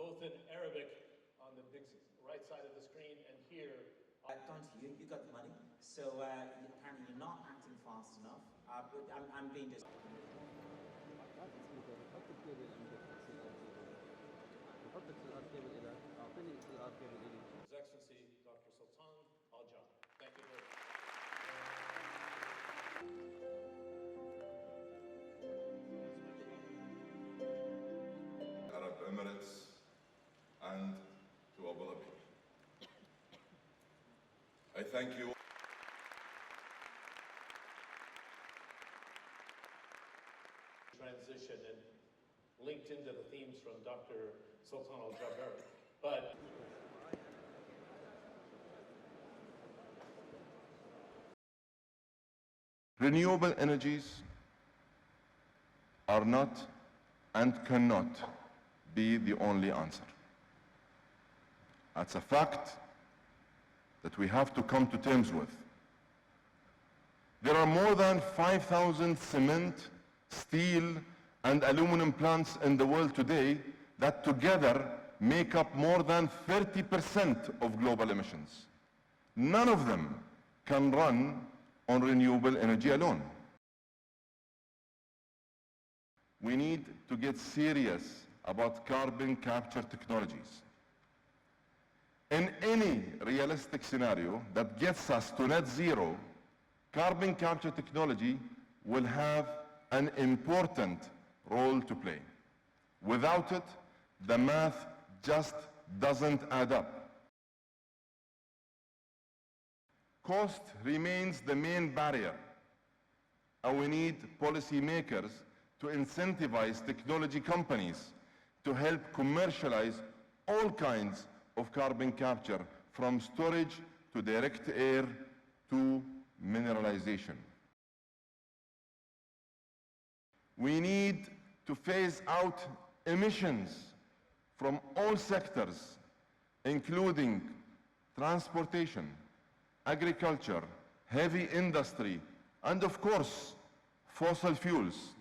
both in Arabic on the big right side of the screen and here. Down to you, you got the money. So apparently you're not acting fast enough. But I'm being just. His Excellency Dr. Sultan Al-Jaber. Thank you very much. Arab Emirates and to Abu Dhabi. I thank you. Transition and linked into the themes from Dr. Sultan Al-Jaber. But Renewable energies are not and cannot be the only answer. That's a fact that we have to come to terms with. There are more than 5,000 cement, steel, and aluminum plants in the world today that together make up more than 30% of global emissions. None of them can run on renewable energy alone. We need to get serious about carbon capture technologies. In any realistic scenario that gets us to net zero, carbon capture technology will have an important role to play. Without it, the math just doesn't add up. Cost remains the main barrier, and we need policymakers to incentivize technology companies to help commercialize all kinds of carbon capture, from storage to direct air to mineralization. We need to phase out emissions from all sectors, including transportation, agriculture, heavy industry, and of course, fossil fuels.